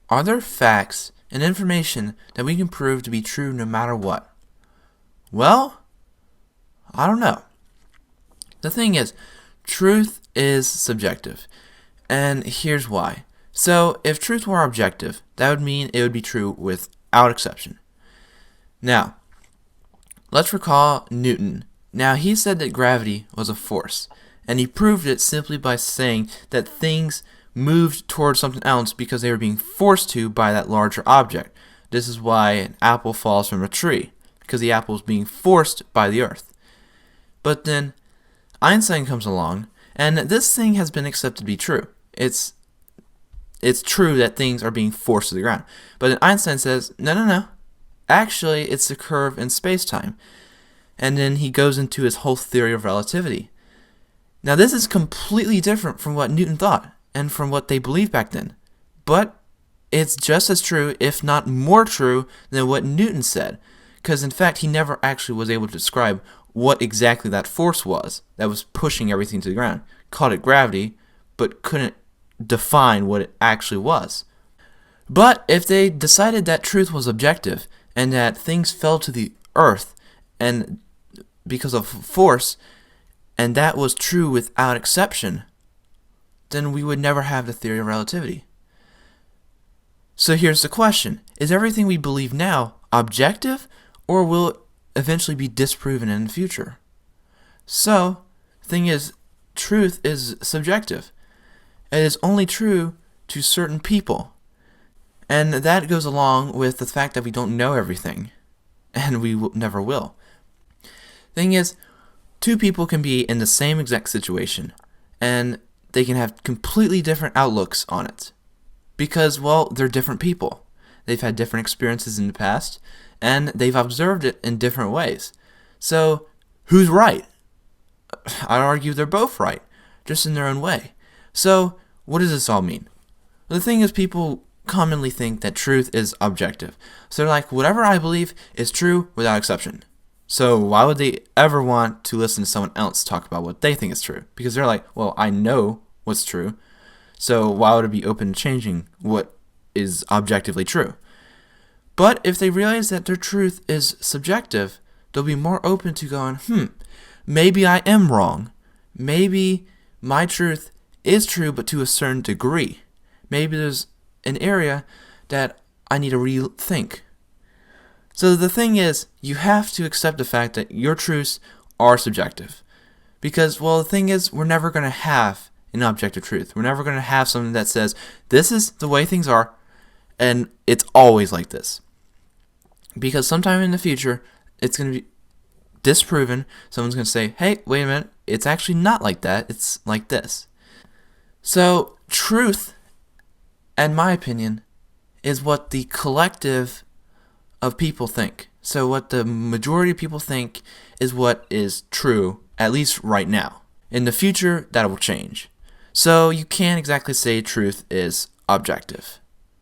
Are there facts and information that we can prove to be true no matter what? Well, I don't know. The thing is, truth is subjective. And here's why. So, if truth were objective, that would mean it would be true without exception. Now, let's recall Newton. Now, he said that gravity was a force, and he proved it simply by saying that things moved towards something else because they were being forced to by that larger object. This is why an apple falls from a tree, because the apple is being forced by the earth. But then Einstein comes along, and this thing has been accepted to be true. It's true that things are being forced to the ground. But then Einstein says, no. Actually, it's the curve in space-time. And then he goes into his whole theory of relativity. Now, this is completely different from what Newton thought and from what they believed back then. But it's just as true, if not more true, than what Newton said. Because, in fact, he never actually was able to describe what exactly that force was that was pushing everything to the ground. Called it gravity, but couldn't define what it actually was. But if they decided that truth was objective and that things fell to the earth and because of force, and that was true without exception, then we would never have the theory of relativity. So here's the question. Is everything we believe now objective, or will it eventually be disproven in the future? So, the thing is, truth is subjective. It is only true to certain people. And that goes along with the fact that we don't know everything. And we never will. Thing is, two people can be in the same exact situation, and they can have completely different outlooks on it. Because, well, they're different people. They've had different experiences in the past, and they've observed it in different ways. So, who's right? I'd argue they're both right, just in their own way. So, what does this all mean? The thing is, people commonly think that truth is objective. So they're like, whatever I believe is true without exception. So why would they ever want to listen to someone else talk about what they think is true? Because they're like, well, I know what's true, so why would it be open to changing what is objectively true? But if they realize that their truth is subjective, they'll be more open to going, maybe I am wrong. Maybe my truth is true, but to a certain degree. Maybe there's an area that I need to rethink. So the thing is, you have to accept the fact that your truths are subjective. Because, well, the thing is, we're never going to have an objective truth. We're never going to have something that says, this is the way things are, and it's always like this. Because sometime in the future, it's going to be disproven. Someone's going to say, hey, wait a minute, it's actually not like that, it's like this. So, truth, in my opinion, is what the collective of people think. So what the majority of people think is what is true, at least right now. In the future, that will change. So you can't exactly say truth is objective.